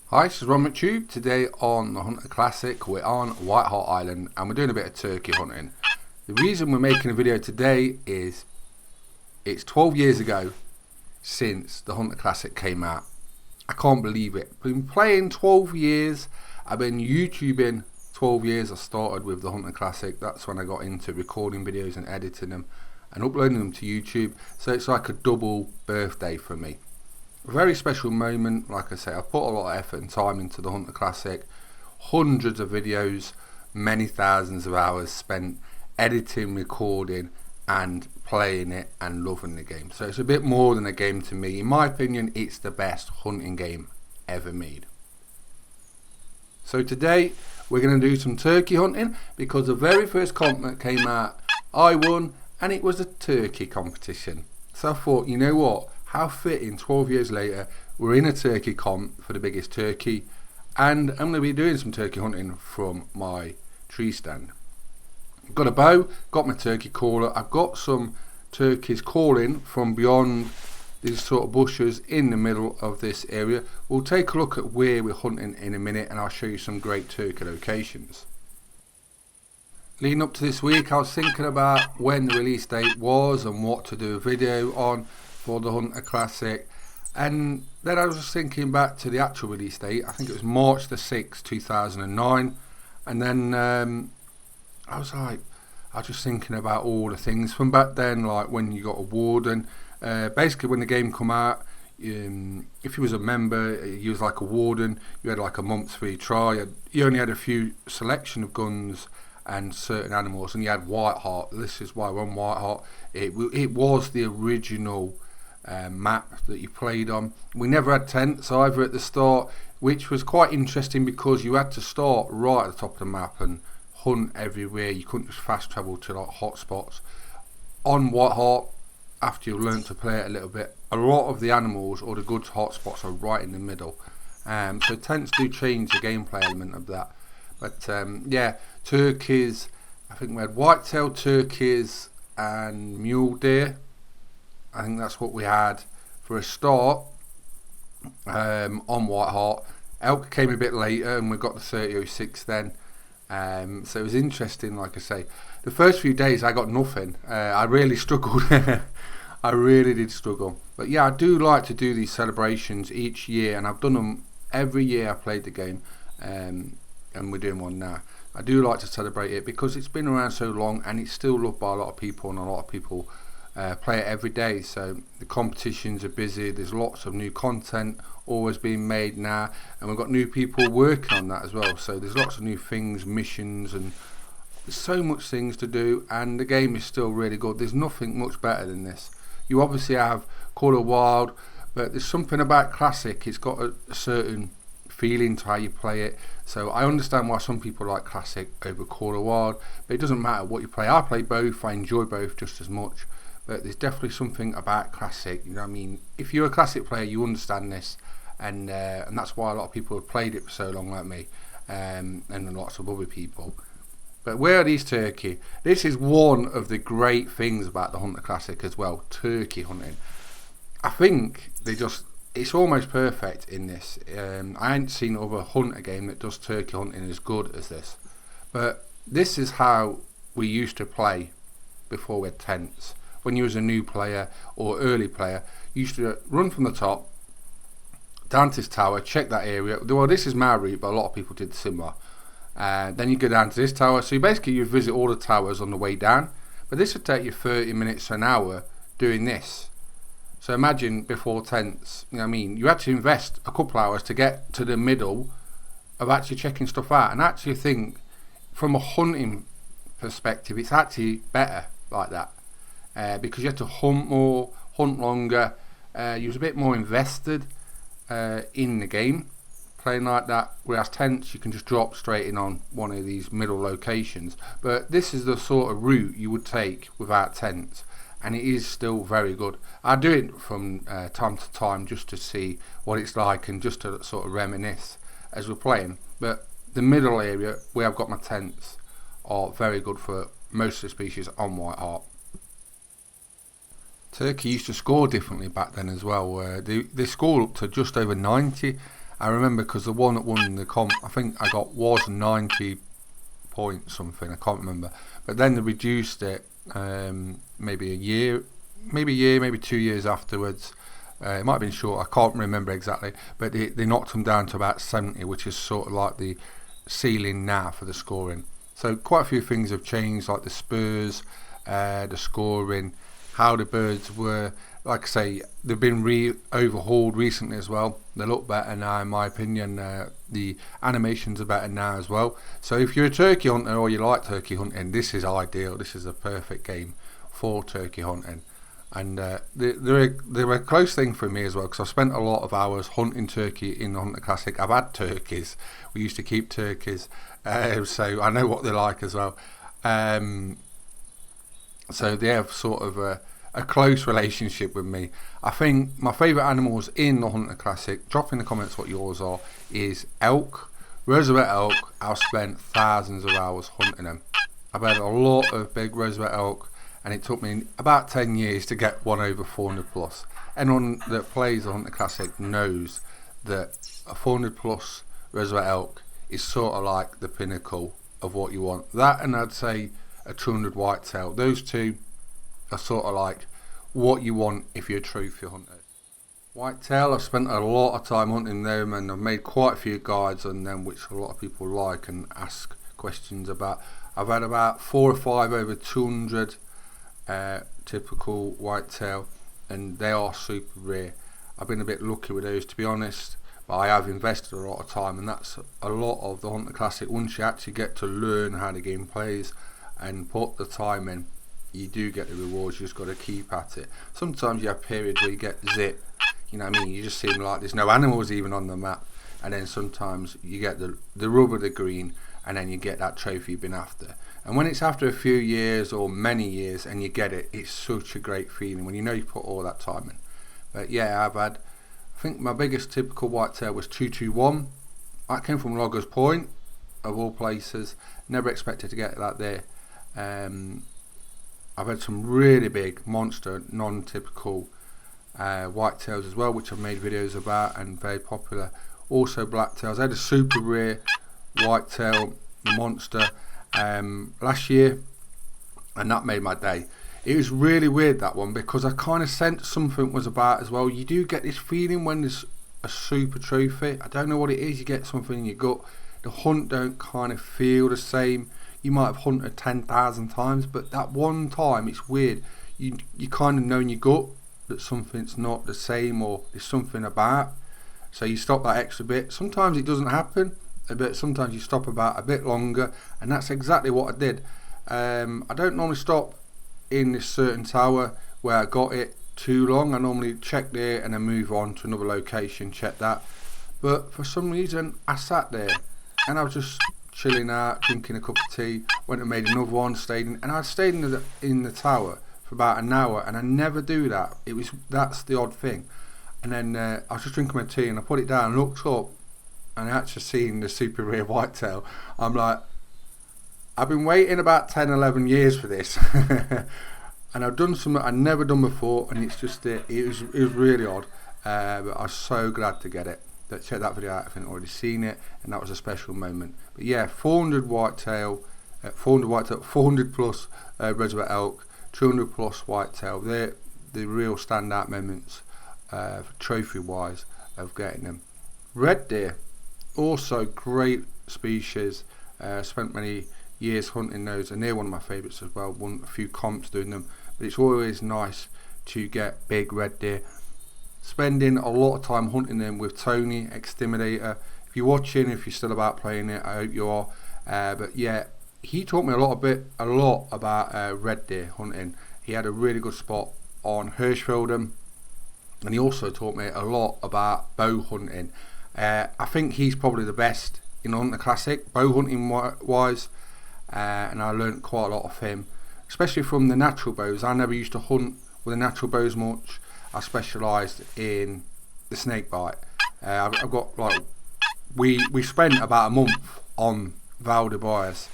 Hi, this is Ron McTube. Today on the Hunter Classic, we're on White Hart Island and we're doing a bit of turkey hunting. The reason we're making a video today is it's 12 years ago since the Hunter Classic came out. I can't believe it. I've been playing 12 years. I've been YouTubing 12 years. I started with the Hunter Classic. That's when I got into recording videos and editing them and uploading them to YouTube. So it's like a double birthday for me. A very special moment. Like I say, I've put a lot of effort and time into the Hunter Classic. Hundreds of videos, many thousands of hours spent editing, recording and playing it and loving the game. So it's a bit more than a game to me. In my opinion, it's the best hunting game ever made. So today we're going to do some turkey hunting because the very first comp that came out I won, and it was a turkey competition. So I thought, you know what, how fitting, 12 years later we're in a turkey comp for the biggest turkey, and I'm going to be doing some turkey hunting from my tree stand. I've got a bow, got my turkey caller, I've got some turkeys calling from beyond these sort of bushes in the middle of this area. We'll take a look at where we're hunting in a minute and I'll show you some great turkey locations. Leading up to this week, I was thinking about when the release date was and what to do a video on for the Hunter Classic, and then I was just thinking back to the actual release date. I think it was March the 6th 2009, and then I was just thinking about all the things from back then, like when you got a warden. Basically when the game come out, if you was a member, you was like a warden, you had like a month's free trial, you only had a few selection of guns and certain animals, and you had White Hart. This is why we're on White Hart. It was the original map that you played on. We never had tents either at the start, which was quite interesting because you had to start right at the top of the map and hunt everywhere. You couldn't just fast travel to like hot spots. On White Hart, after you learned to play it a little bit, a lot of the animals or the good hot spots are right in the middle. So tents do change the gameplay element of that. But yeah, turkeys, I think we had white-tailed turkeys and mule deer. I think that's what we had for a start on White Hart. Elk came a bit later and we got the 3006 then. So it was interesting. Like I say, the first few days I got nothing. I really struggled. I really did struggle. But yeah, I do like to do these celebrations each year, and I've done them every year I played the game, and we're doing one now. I do like to celebrate it because it's been around so long and it's still loved by a lot of people, and a lot of people play it every day. So the competitions are busy, there's lots of new content always being made now, and we've got new people working on that as well. So there's lots of new things, missions, and there's so much things to do, and the game is still really good. There's nothing much better than this. You obviously have Call of Wild, but there's something about Classic. It's got a certain feeling to how you play it. So I understand why some people like Classic over Call of Wild, but it doesn't matter what you play. I play both, I enjoy both just as much, but there's definitely something about Classic. You know what I mean? If you're a Classic player, you understand this, and that's why a lot of people have played it for so long, like me, and lots of other people. But where are these turkey? This is one of the great things about the Hunter Classic as well, turkey hunting. I think it's almost perfect in this. I ain't seen other hunter game that does turkey hunting as good as this. But this is how we used to play before we had tents. When you was a new player or early player, you used to run from the top down to this tower, check that area. Well, this is my route, but a lot of people did similar. Then you go down to this tower. So you visit all the towers on the way down. But this would take you 30 minutes to an hour doing this. So imagine before tents, you know what I mean, you had to invest a couple hours to get to the middle of actually checking stuff out. And I actually think from a hunting perspective, it's actually better like that, because you had to hunt more, hunt longer. You was a bit more invested in the game playing like that, whereas tents you can just drop straight in on one of these middle locations. But this is the sort of route you would take without tents, and it is still very good. I do it from time to time just to see what it's like and just to sort of reminisce as we're playing. But the middle area where I've got my tents are very good for most of the species on White Hart. Turkey used to score differently back then as well. They score up to just over 90, I remember because the one that won the comp, I think I got was 90 point something, I can't remember, but then they reduced it maybe 2 years afterwards. It might have been short, I can't remember exactly, but they knocked them down to about 70, which is sort of like the ceiling now for the scoring. So quite a few things have changed, like the Spurs, the scoring, how the birds were. Like I say, they've been overhauled recently as well. They look better now, in my opinion. The animations are better now as well. So if you're a turkey hunter or you like turkey hunting, this is ideal. This is a perfect game for turkey hunting. And they're a close thing for me as well, because I've spent a lot of hours hunting turkey in the Hunter Classic. I've had turkeys. We used to keep turkeys, so I know what they're like as well. So they have sort of a close relationship with me. I think my favourite animals in the Hunter Classic, drop in the comments what yours are, is elk. Roosevelt elk, I've spent thousands of hours hunting them. I've had a lot of big Roosevelt elk, and it took me about 10 years to get one over 400 plus. Anyone that plays the Hunter Classic knows that a 400 plus Roosevelt elk is sort of like the pinnacle of what you want. That, and I'd say a 200 whitetail. Those two are sort of like what you want if you're a trophy hunter. Whitetail, I've spent a lot of time hunting them, and I've made quite a few guides on them, which a lot of people like and ask questions about. I've had about 4 or 5 over 200 typical whitetail, and they are super rare. I've been a bit lucky with those, to be honest, but I have invested a lot of time, and that's a lot of the Hunter Classic. Once you actually get to learn how the game plays and put the time in, you do get the rewards. You just got to keep at it. Sometimes you have periods where you get zip, you know what I mean, you just seem like there's no animals even on the map, and then sometimes you get the rub of the green, and then you get that trophy you've been after. And when it's after a few years or many years and you get it, it's such a great feeling when you know you put all that time in. But yeah, I think my biggest typical whitetail was 221. That came from Loggers Point, of all places. Never expected to get that there. I've had some really big monster non-typical whitetails as well, which I've made videos about and very popular. Also blacktails. I had a super rare whitetail monster last year, and that made my day. It was really weird, that one, because I kind of sensed something was about as well. You do get this feeling when there's a super trophy. I don't know what it is. You get something in your gut. The hunt don't kind of feel the same. You might have hunted 10,000 times, but that one time, it's weird. You kind of know in your gut that something's not the same, or there's something about. So you stop that extra bit. Sometimes it doesn't happen, but sometimes you stop about a bit longer, and that's exactly what I did. I don't normally stop in this certain tower where I got it too long. I normally check there and then move on to another location, check that. But for some reason, I sat there and I was just chilling out, drinking a cup of tea, went and made another one, and I stayed in the tower for about an hour, and I never do that. That's the odd thing. And then I was just drinking my tea, and I put it down, looked up, and I actually seen the super rare whitetail. I'm like, I've been waiting about 10, 11 years for this, and I've done something I'd never done before, and it's just it was really odd, but I was so glad to get it. Check that video out if you've already seen it, and that was a special moment. But yeah, 400 whitetail, 400 plus Roosevelt elk, 200 plus whitetail. They're the real standout moments, trophy wise, of getting them. Red deer, also great species. Spent many years hunting those, and they're one of my favourites as well. Won a few comps doing them, but it's always nice to get big red deer. Spending a lot of time hunting them with Tony Exterminator. If you're watching, if you're still about playing it, I hope you are. But yeah, he taught me a lot about red deer hunting. He had a really good spot on Hirschfelden, and he also taught me a lot about bow hunting. I think he's probably the best in the Hunter Classic, bow hunting wise, and I learned quite a lot of him, especially from the natural bows. I never used to hunt with the natural bows much. I specialised in the snake bite. I've got like, we spent about a month on Val de Bias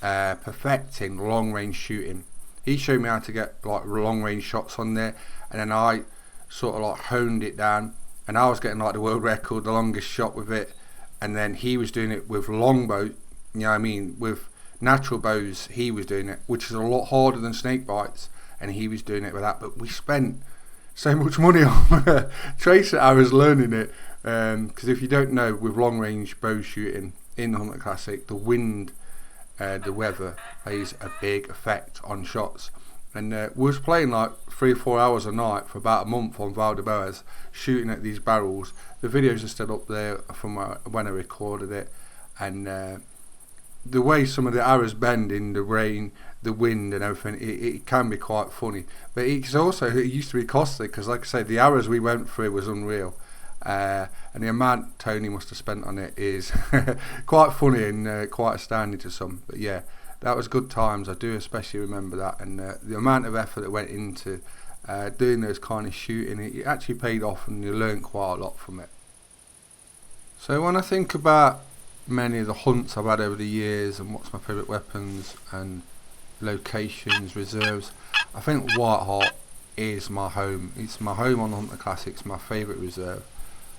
perfecting long range shooting. He showed me how to get like long range shots on there, and then I sort of like honed it down, and I was getting like the world record, the longest shot with it, and then he was doing it with longbow, you know what I mean, with natural bows. He was doing it, which is a lot harder than snake bites, and he was doing it with that. But we spent so much money on tracer arrows learning it, because if you don't know, with long range bow shooting in the Hunter Classic, the wind, the weather plays a big effect on shots. And we was playing like 3 or 4 hours a night for about a month on Valdebebas, shooting at these barrels. The videos are still up there from when I recorded it, and the way some of the arrows bend in the rain, the wind and everything, it can be quite funny. But it used to be costly, because like I said, the arrows we went through was unreal. And the amount Tony must have spent on it is quite funny and quite astounding to some. But yeah, that was good times. I do especially remember that, and the amount of effort that went into doing those kind of shooting, it actually paid off, and you learned quite a lot from it. So when I think about many of the hunts I've had over the years and what's my favourite weapons and locations, reserves, I think Whitehart is my home. It's my home on the Hunter Classics, my favourite reserve.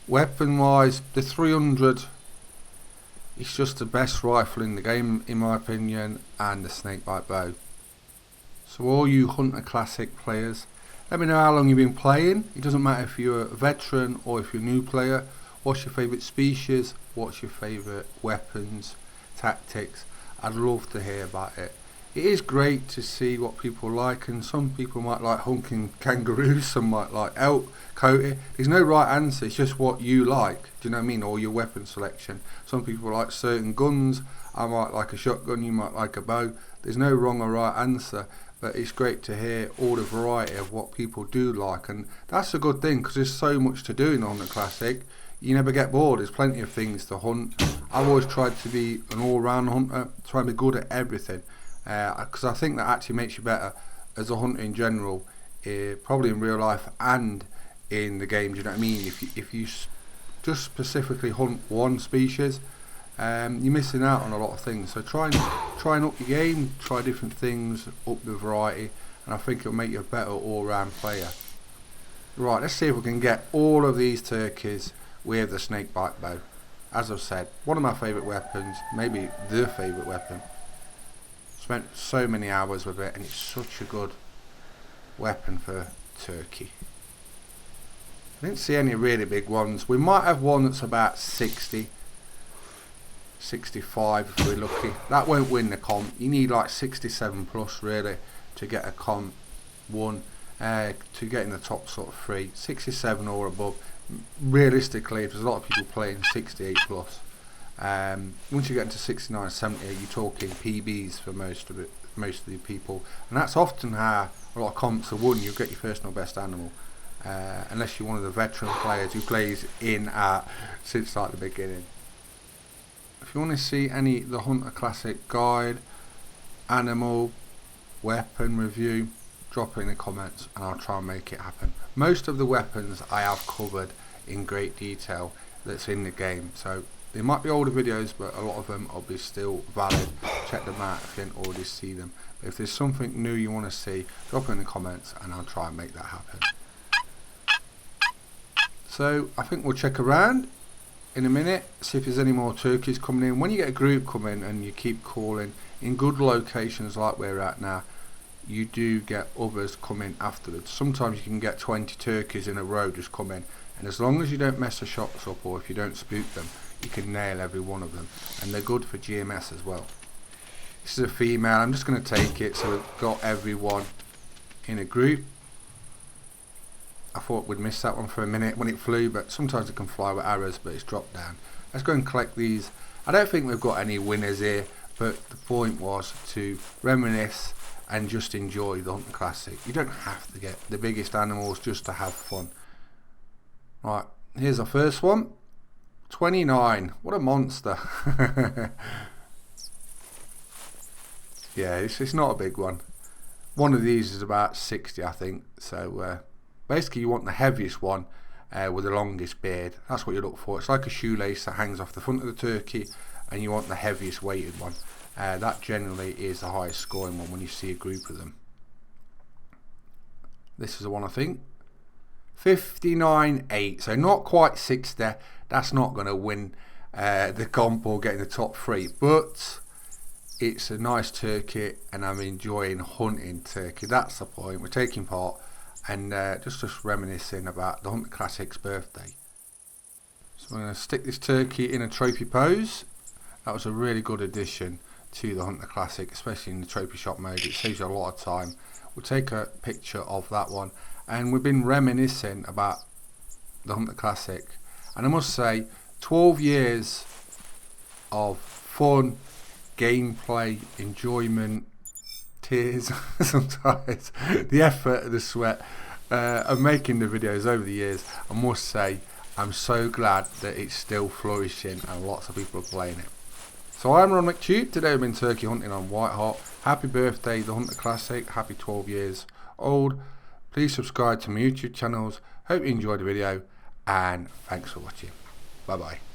Weapon wise, the 300, it's just the best rifle in the game in my opinion, and the snakebite bow. So all you Hunter Classic players, let me know how long you've been playing. It doesn't matter if you're a veteran or if you're a new player. What's your favourite species? What's your favourite weapons, tactics? I'd love to hear about it. It is great to see what people like, and some people might like hunking kangaroos, some might like elk, coyote. There's no right answer, it's just what you like, do you know what I mean, or your weapon selection. Some people like certain guns, I might like a shotgun, you might like a bow. There's no wrong or right answer, but it's great to hear all the variety of what people do like, and that's a good thing, because there's so much to do in the Hunter Classic. You never get bored, there's plenty of things to hunt. I've always tried to be an all-round hunter, try and be good at everything, because I think that actually makes you better as a hunter in general, probably in real life and in the game, do you know what I mean? If you just specifically hunt one species, you're missing out on a lot of things. So try and up your game, try different things, up the variety, and I think it'll make you a better all-round player. Right, let's see if we can get all of these turkeys with the snakebite bow. As I've said, one of my favourite weapons, maybe the favourite weapon. Spent so many hours with it, and it's such a good weapon for turkey. I didn't see any really big ones. We might have one that's about 60, 65 if we're lucky. That won't win the comp. You need like 67 plus really to get a comp 1, to get in the top sort of 3, 67 or above. Realistically, if there's a lot of people playing 68 plus, once you get into 69, 70, you're talking PBs for most of the people, and that's often how a lot of comps are won. You get your personal best animal, unless you're one of the veteran players who plays in since like the beginning. If you want to see any the Hunter Classic guide, animal, weapon review, drop it in the comments and I'll try and make it happen. Most of the weapons I have covered in great detail that's in the game, so they might be older videos, but a lot of them will be still valid. Check them out if you didn't already see them. But if there's something new you want to see, drop it in the comments and I'll try and make that happen. So I think we'll check around in a minute, see if there's any more turkeys coming in. When you get a group coming and you keep calling in good locations like we're at now, you do get others coming afterwards. Sometimes you can get 20 turkeys in a row just come in, and as long as you don't mess the shots up or if you don't spook them, you can nail every one of them, and they're good for GMS as well. This is a female. I'm just going to take it, so we've got everyone in a group. I thought we'd miss that one for a minute when it flew, but sometimes it can fly with arrows, but it's dropped down. Let's go and collect these. I don't think we've got any winners here, but the point was to reminisce and just enjoy the Hunter Classic. You don't have to get the biggest animals just to have fun. Right, here's our first one. 29. What a monster. Yeah, it's not a big one. One of these is about 60, I think. So basically you want the heaviest one with the longest beard. That's what you look for. It's like a shoelace that hangs off the front of the turkey, and you want the heaviest weighted one. That generally is the highest scoring one when you see a group of them. This is the one, I think. 59.8, so not quite 60. That's not going to win the comp or get in the top 3, but it's a nice turkey and I'm enjoying hunting turkey. That's the point. We're taking part and just reminiscing about the Hunter Classic's birthday. So I'm going to stick this turkey in a trophy pose. That was a really good addition to the Hunter Classic, especially in the trophy shot mode. It saves you a lot of time. We'll take a picture of that one, and we've been reminiscing about the Hunter Classic, and I must say 12 years of fun, gameplay, enjoyment, tears sometimes, the effort, the sweat of making the videos over the years. I must say I'm so glad that it's still flourishing and lots of people are playing it. So I'm Ron McTube. Today we've been turkey hunting on White Hot. Happy birthday, the Hunter Classic. Happy 12 years old. Please subscribe to my YouTube channels. Hope you enjoyed the video and thanks for watching. Bye bye.